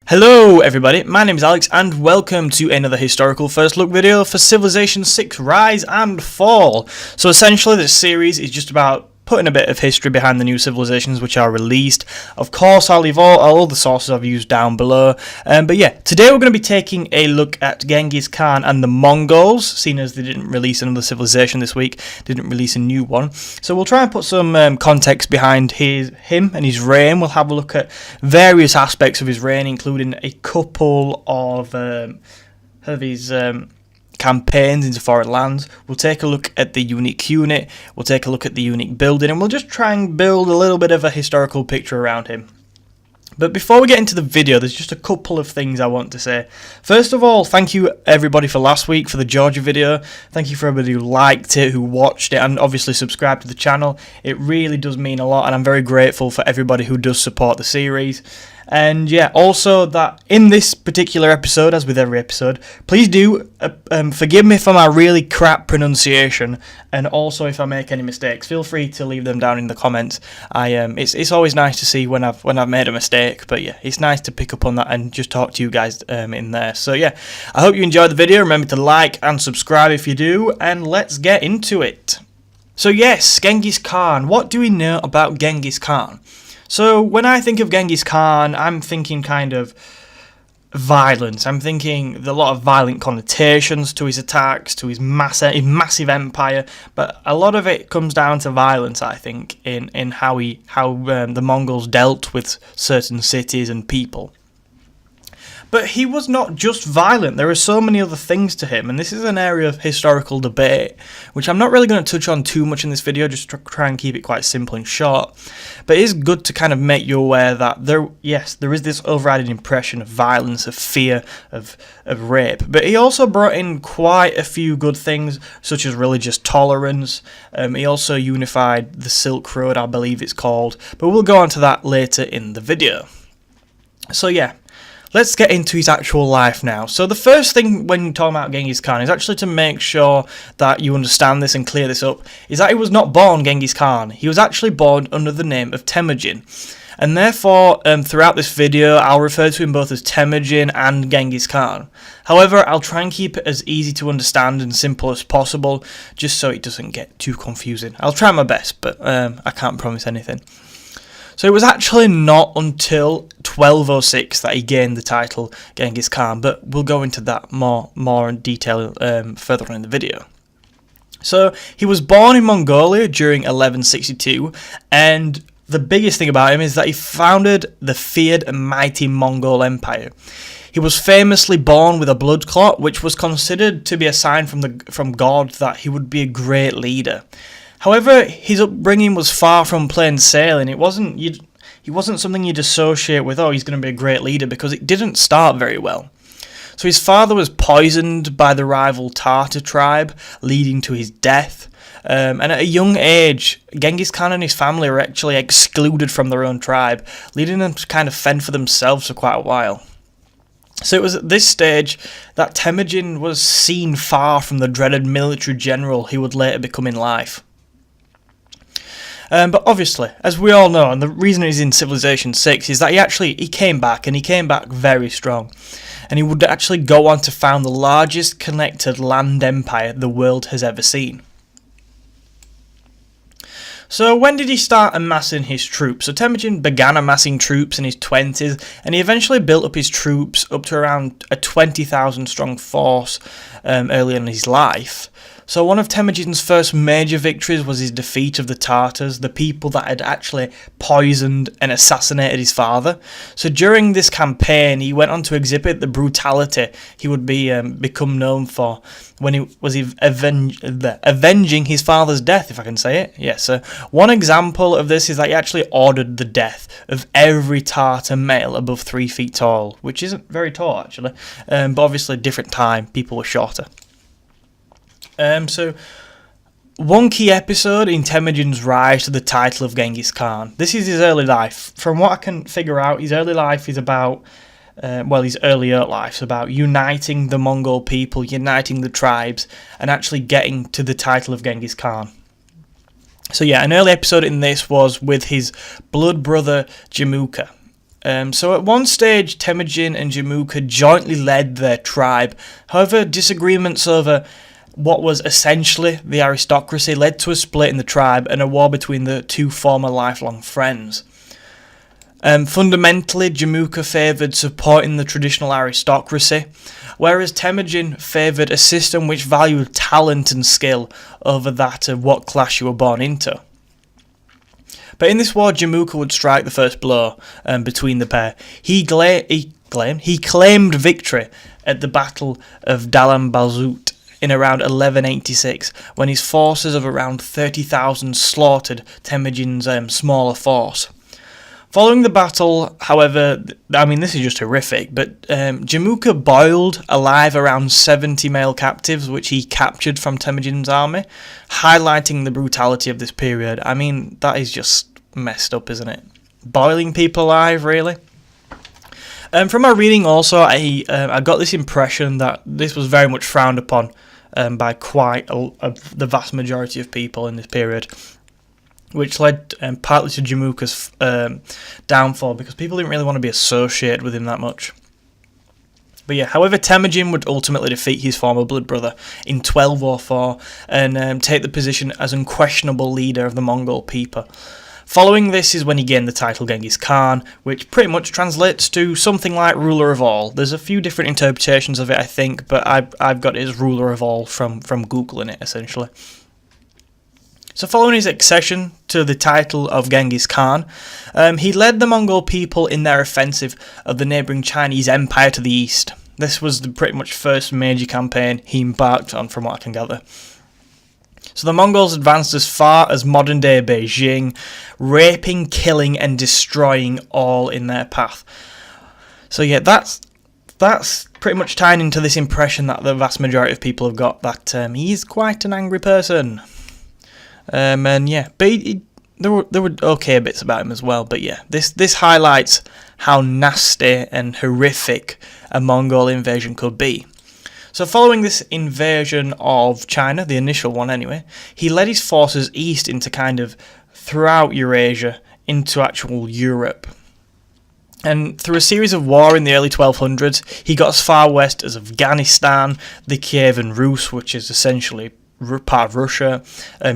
Hello everybody, my name is Alex and welcome to another historical first look video for Civilization 6 Rise and Fall. So essentially this series is just about putting a bit of history behind the new civilizations which are released. Of course I'll leave all the sources I've used down below. But yeah, today we're going to be taking a look at Genghis Khan and the Mongols, seeing as they didn't release another civilization this week, didn't release a new one. So we'll try and put some context behind him and his reign. We'll have a look at various aspects of his reign, including a couple of his campaigns into foreign lands. We'll take a look at the unique unit, we'll take a look at the unique building, and we'll just try and build a little bit of a historical picture around him. But before we get into the video, there's just a couple of things I want to say. First of all, thank you everybody for last week for the Georgia video. Thank you for everybody who liked it, who watched it, and obviously subscribed to the channel. It really does mean a lot, and I'm very grateful for everybody who does support the series. And yeah, also that in this particular episode, as with every episode, please do forgive me for my really crap pronunciation, and also if I make any mistakes, feel free to leave them down in the comments. It's always nice to see when I've made a mistake, but yeah, it's nice to pick up on that and just talk to you guys in there. So yeah, I hope you enjoyed the video. Remember to like and subscribe if you do, and let's get into it. So yes, Genghis Khan. What do we know about Genghis Khan? So when I think of Genghis Khan, I'm thinking kind of violence. I'm thinking a lot of violent connotations to his attacks, to his massive empire, but a lot of it comes down to violence, I think, in how the Mongols dealt with certain cities and people. But he was not just violent. There are so many other things to him, and this is an area of historical debate, which I'm not really going to touch on too much in this video, just to try and keep it quite simple and short. But it is good to kind of make you aware that there is this overriding impression of violence, of fear, of rape. But he also brought in quite a few good things, such as religious tolerance. He also unified the Silk Road, I believe it's called. But we'll go on to that later in the video. So yeah. Let's get into his actual life now. So the first thing when you're talking about Genghis Khan is actually to make sure that you understand this and clear this up, is that he was not born Genghis Khan. He was actually born under the name of Temujin. And therefore, throughout this video, I'll refer to him both as Temujin and Genghis Khan. However, I'll try and keep it as easy to understand and simple as possible, just so it doesn't get too confusing. I'll try my best, but I can't promise anything. So it was actually not until 1206 that he gained the title Genghis Khan, but we'll go into that more in detail further on in the video. So he was born in Mongolia during 1162, and the biggest thing about him is that he founded the feared and mighty Mongol Empire. He was famously born with a blood clot, which was considered to be a sign from God that he would be a great leader. However, his upbringing was far from plain sailing. He wasn't something you'd associate with, oh, he's going to be a great leader, because it didn't start very well. So his father was poisoned by the rival Tartar tribe, leading to his death. And at a young age, Genghis Khan and his family were actually excluded from their own tribe, leading them to kind of fend for themselves for quite a while. So it was at this stage that Temujin was seen far from the dreaded military general he would later become in life. But obviously, as we all know, and the reason he's in Civilization 6 is that he came back, and he came back very strong. And he would actually go on to found the largest connected land empire the world has ever seen. So when did he start amassing his troops? So Temujin began amassing troops in his 20s, and he eventually built up his troops up to around a 20,000 strong force early in his life. So one of Temujin's first major victories was his defeat of the Tartars, the people that had actually poisoned and assassinated his father. So during this campaign, he went on to exhibit the brutality he would become known for when he was avenging his father's death, if I can say it. Yes. So one example of this is that he actually ordered the death of every Tartar male above 3 feet tall, which isn't very tall actually, but obviously different time, people were shorter. So one key episode in Temujin's rise to the title of Genghis Khan. This is his early life. From what I can figure out, his early life is about, his earlier life's about uniting the Mongol people, uniting the tribes, and actually getting to the title of Genghis Khan. So yeah, an early episode in this was with his blood brother Jamuka. So at one stage, Temujin and Jamuka jointly led their tribe. However, disagreements over what was essentially the aristocracy led to a split in the tribe and a war between the two former lifelong friends. Fundamentally, Jamuka favoured supporting the traditional aristocracy, whereas Temujin favoured a system which valued talent and skill over that of what class you were born into. But in this war, Jamuka would strike the first blow between the pair. He claimed victory at the Battle of Dalambalzut in around 1186, when his forces of around 30,000 slaughtered Temujin's smaller force. Following the battle, however, I mean, this is just horrific, but Jamuka boiled alive around 70 male captives, which he captured from Temujin's army, highlighting the brutality of this period. I mean, that is just messed up, isn't it? Boiling people alive, really? From my reading also, I got this impression that this was very much frowned upon by quite the vast majority of people in this period, which led partly to Jamuka's downfall, because people didn't really want to be associated with him that much. But yeah, however, Temujin would ultimately defeat his former blood brother in 1204 and take the position as unquestionable leader of the Mongol people. Following this is when he gained the title Genghis Khan, which pretty much translates to something like ruler of all. There's a few different interpretations of it, I think, but I've got it as ruler of all from Googling it, essentially. So following his accession to the title of Genghis Khan, he led the Mongol people in their offensive of the neighbouring Chinese Empire to the east. This was the pretty much first major campaign he embarked on, from what I can gather. So the Mongols advanced as far as modern-day Beijing, raping, killing and destroying all in their path. So yeah, that's pretty much tying into this impression that the vast majority of people have got, that he is quite an angry person. And yeah, but there were okay bits about him as well. But yeah, this highlights how nasty and horrific a Mongol invasion could be. So following this invasion of China, the initial one anyway, he led his forces east into kind of throughout Eurasia into actual Europe. And through a series of war in the early 1200s, he got as far west as Afghanistan, the Kievan Rus, which is essentially part of Russia,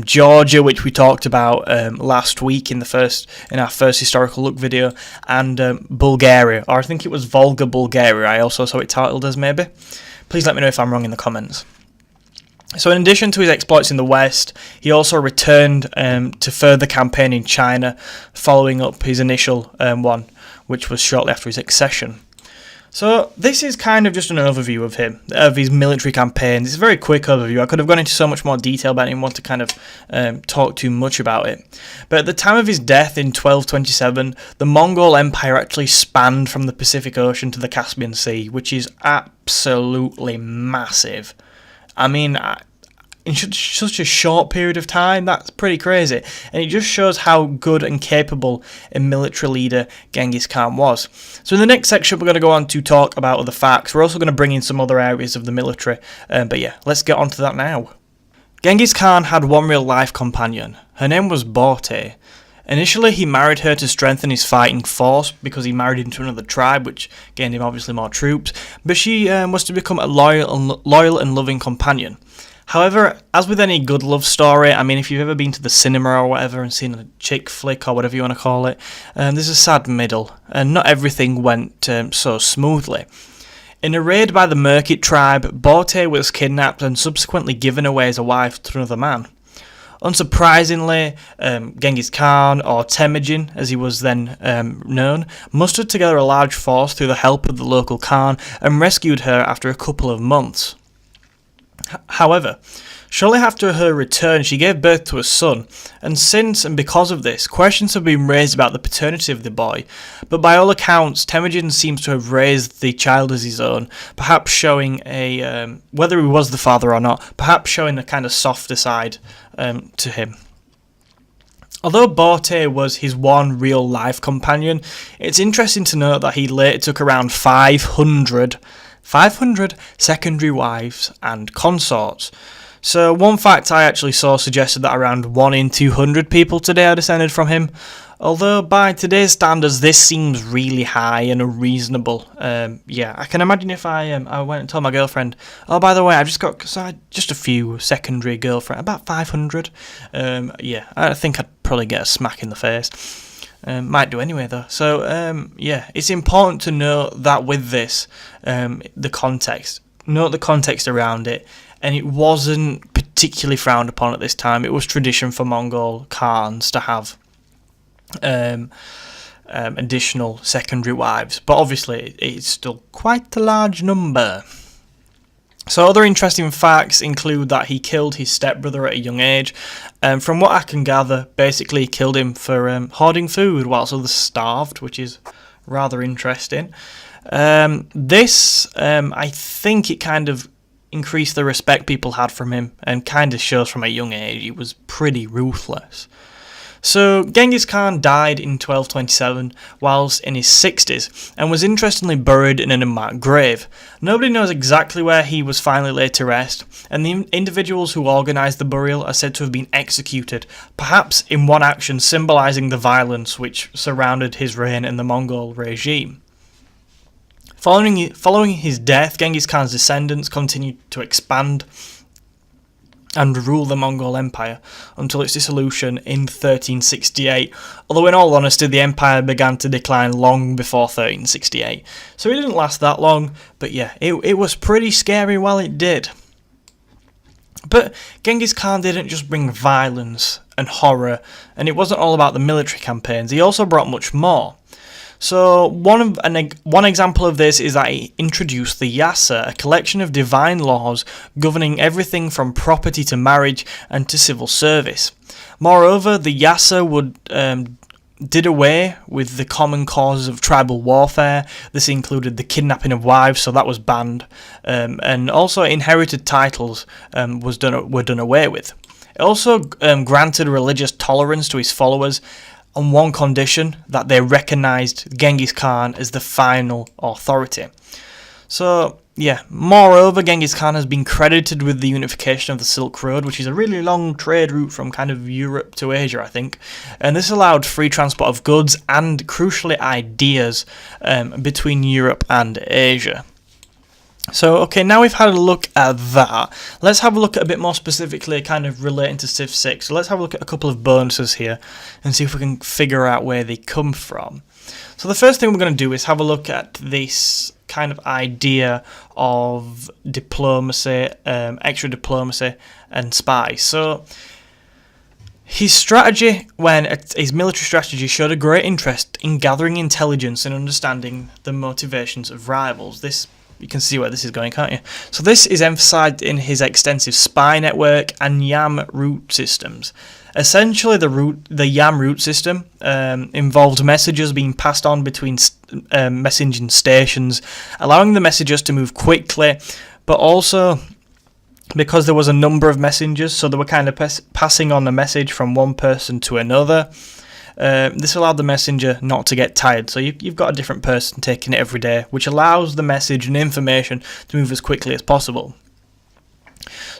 Georgia, which we talked about last week in our first historical look video, and Bulgaria, or I think it was Volga Bulgaria. I also saw it titled as, maybe. Please let me know if I'm wrong in the comments. So in addition to his exploits in the west, he also returned to further campaign in China, following up his initial one, which was shortly after his accession. So this is kind of just an overview of him, of his military campaigns. It's a very quick overview. I could have gone into so much more detail, but I didn't want to kind of talk too much about it. But at the time of his death in 1227, the Mongol Empire actually spanned from the Pacific Ocean to the Caspian Sea, which is absolutely massive. I mean, in such a short period of time, that's pretty crazy. And it just shows how good and capable a military leader Genghis Khan was. So in the next section, we're going to go on to talk about other facts. We're also going to bring in some other areas of the military. But yeah, let's get on to that now. Genghis Khan had one real life companion. Her name was Borte. Initially, he married her to strengthen his fighting force because he married into another tribe, which gained him obviously more troops. But she was to become a loyal and loving companion. However, as with any good love story, I mean, if you've ever been to the cinema or whatever and seen a chick flick or whatever you want to call it, there's a sad middle, and not everything went so smoothly. In a raid by the Merkit tribe, Borte was kidnapped and subsequently given away as a wife to another man. Unsurprisingly, Genghis Khan, or Temujin as he was then known, mustered together a large force through the help of the local Khan and rescued her after a couple of months. However, shortly after her return, she gave birth to a son, and since and because of this, questions have been raised about the paternity of the boy, but by all accounts, Temujin seems to have raised the child as his own, perhaps showing whether he was the father or not, perhaps showing a kind of softer side to him. Although Borte was his one real-life companion, it's interesting to note that he later took around 500 secondary wives and consorts. So one fact I actually saw suggested that around 1 in 200 people today are descended from him. Although by today's standards this seems really high and unreasonable. Yeah, I can imagine if I went and told my girlfriend, oh, by the way, I've just got just a few secondary girlfriends, about 500. Yeah, I think I'd probably get a smack in the face. Might do anyway though. So yeah, it's important to note that with this, the context. Note the context around it, and it wasn't particularly frowned upon at this time. It was tradition for Mongol Khans to have additional secondary wives, but obviously it's still quite a large number. So other interesting facts include that he killed his stepbrother at a young age. From what I can gather, basically he killed him for hoarding food whilst others starved, which is rather interesting. This, I think it kind of increased the respect people had from him, and kind of shows from a young age he was pretty ruthless. So Genghis Khan died in 1227 whilst in his 60s and was interestingly buried in an unmarked grave. Nobody knows exactly where he was finally laid to rest, and the individuals who organised the burial are said to have been executed, perhaps in one action symbolising the violence which surrounded his reign in the Mongol regime. Following his death, Genghis Khan's descendants continued to expand and rule the Mongol Empire until its dissolution in 1368, although in all honesty the empire began to decline long before 1368, so it didn't last that long, but yeah, it was pretty scary while it did. But Genghis Khan didn't just bring violence and horror, and it wasn't all about the military campaigns, he also brought much more. So one example of this is that he introduced the Yasa, a collection of divine laws governing everything from property to marriage and to civil service. Moreover, the Yasa did away with the common causes of tribal warfare. This included the kidnapping of wives, so that was banned, and also inherited titles were done away with. It also granted religious tolerance to his followers, on one condition, that they recognised Genghis Khan as the final authority. So, yeah, moreover, Genghis Khan has been credited with the unification of the Silk Road, which is a really long trade route from kind of Europe to Asia, I think. And this allowed free transport of goods and, crucially, ideas between Europe and Asia. So, okay, now we've had a look at that, let's have a look at a bit more specifically kind of relating to Civ 6. So let's have a look at a couple of bonuses here and see if we can figure out where they come from. So the first thing we're going to do is have a look at this kind of idea of diplomacy, extra diplomacy and spies. So his strategy, his military strategy showed a great interest in gathering intelligence and understanding the motivations of rivals. You can see where this is going, can't you? So this is emphasised in his extensive spy network and YAM route systems. Essentially, the YAM route system involved messages being passed on between messaging stations, allowing the messages to move quickly, but also because there was a number of messengers, so they were kind of passing on a message from one person to another. This allowed the messenger not to get tired, so you've got a different person taking it every day, which allows the message and information to move as quickly as possible.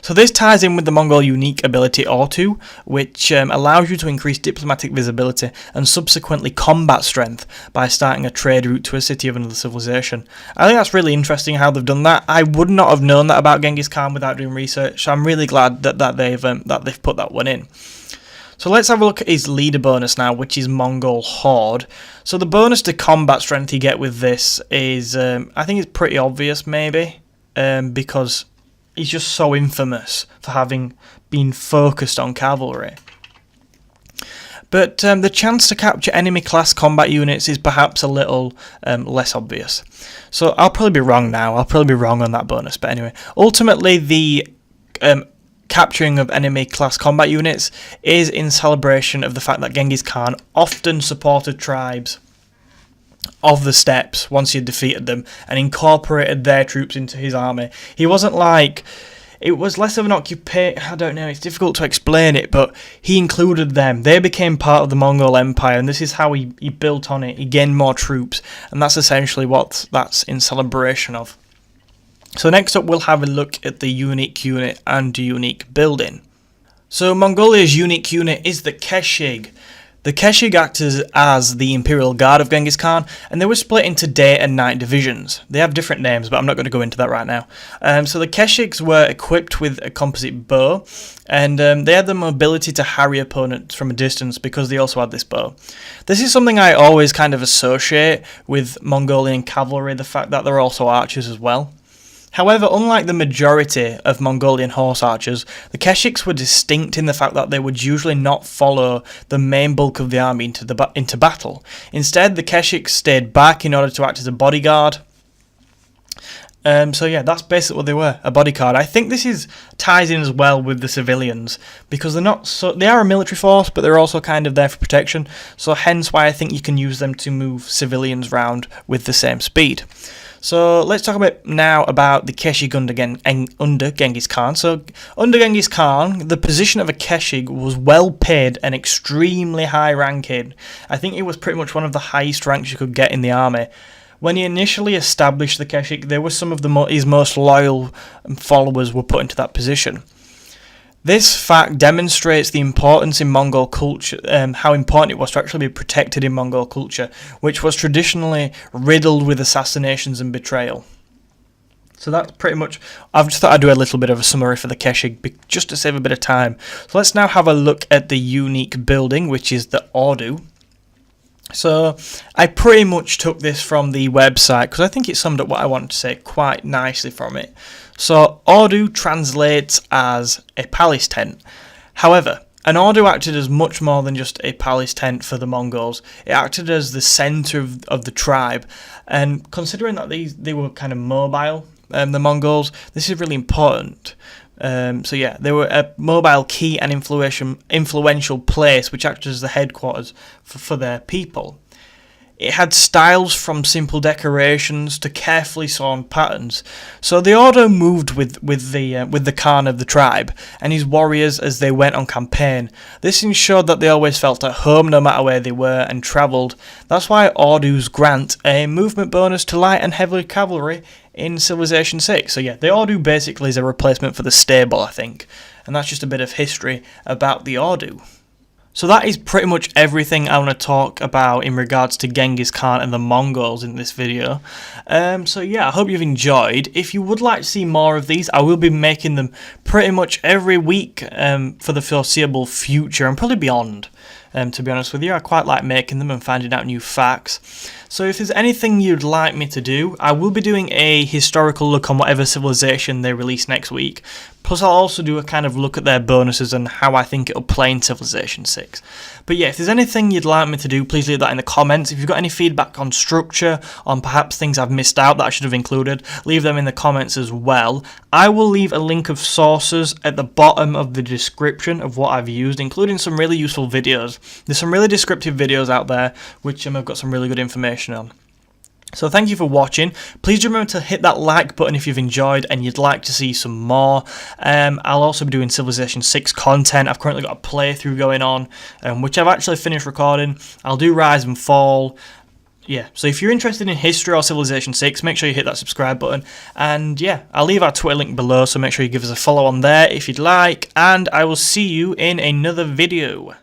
So this ties in with the Mongol unique ability Ortu, which allows you to increase diplomatic visibility and subsequently combat strength by starting a trade route to a city of another civilization. I think that's really interesting how they've done that. I would not have known that about Genghis Khan without doing research, so I'm really glad that they've put that one in. So let's have a look at his leader bonus now, which is Mongol Horde. So the bonus to combat strength you get with this is, I think it's pretty obvious maybe, because he's just so infamous for having been focused on cavalry. But the chance to capture enemy class combat units is perhaps a little less obvious. So I'll probably be wrong now, I'll probably be wrong on that bonus, but anyway. Ultimately, the capturing of enemy class combat units is in celebration of the fact that Genghis Khan often supported tribes of the steppes once he had defeated them and incorporated their troops into his army. He wasn't like, it was less of an occupation, I don't know, it's difficult to explain it, but he included them. They became part of the Mongol Empire, and this is how he built on it. He gained more troops, and that's essentially what that's in celebration of. So next up we'll have a look at the unique unit and unique building. So Mongolia's unique unit is the Keshig. The Keshig acted as the Imperial Guard of Genghis Khan, and they were split into day and night divisions. They have different names, but I'm not going to go into that right now. So the Keshigs were equipped with a composite bow, and they had the mobility to harry opponents from a distance because they also had this bow. This is something I always kind of associate with Mongolian cavalry, the fact that they're also archers as well. However, unlike the majority of Mongolian horse archers, the Keshiks were distinct in the fact that they would usually not follow the main bulk of the army into battle. Instead, the Keshiks stayed back in order to act as a bodyguard. So yeah, that's basically what they were, a bodyguard. I think this ties in as well with the civilians, because they are a military force, but they're also kind of there for protection, so hence why I think you can use them to move civilians around with the same speed. So let's talk about the Keshig under Genghis Khan. So under Genghis Khan, the position of a Keshig was well paid and extremely high ranking. I think it was pretty much one of the highest ranks you could get in the army. When he initially established the Keshig, there were some of his most loyal followers were put into that position. This fact demonstrates the importance in Mongol culture, how important it was to actually be protected in Mongol culture, which was traditionally riddled with assassinations and betrayal. So that's pretty much, I've just thought I'd do a little bit of a summary for the Keshig, just to save a bit of time. So let's now have a look at the unique building, which is the Ordu. So I pretty much took this from the website because I think it summed up what I wanted to say quite nicely from it. So Ordu translates as a palace tent. However, an Ordu acted as much more than just a palace tent for the Mongols. It acted as the centre of the tribe, and considering that they were kind of mobile, the Mongols, this is really important. So yeah, they were a mobile, key and influential place which acted as the headquarters for their people. It had styles from simple decorations to carefully sewn patterns. So the order moved with the Khan of the tribe and his warriors as they went on campaign. This ensured that they always felt at home no matter where they were and travelled. That's why Ordus grant a movement bonus to light and heavy cavalry in Civilization 6. So yeah, the Ordu basically is a replacement for the stable, I think. And that's just a bit of history about the Ordu. So that is pretty much everything I want to talk about in regards to Genghis Khan and the Mongols in this video. So yeah, I hope you've enjoyed. If you would like to see more of these, I will be making them pretty much every week for the foreseeable future and probably beyond. To be honest with you, I quite like making them and finding out new facts. So if there's anything you'd like me to do, I will be doing a historical look on whatever civilization they release next week. Plus I'll also do a kind of look at their bonuses and how I think it'll play in Civilization 6. But yeah, if there's anything you'd like me to do, please leave that in the comments. If you've got any feedback on structure, on perhaps things I've missed out that I should have included, leave them in the comments as well. I will leave a link of sources at the bottom of the description of what I've used, including some really useful videos. There's some really descriptive videos out there which I've got some really good information on. So thank you for watching. Please remember to hit that like button if you've enjoyed and you'd like to see some more. I'll also be doing Civilization 6 content. I've currently got a playthrough going on, which I've actually finished recording. I'll do Rise and Fall. Yeah, so if you're interested in history or Civilization 6, make sure you hit that subscribe button. And yeah, I'll leave our Twitter link below, so make sure you give us a follow on there if you'd like. And I will see you in another video.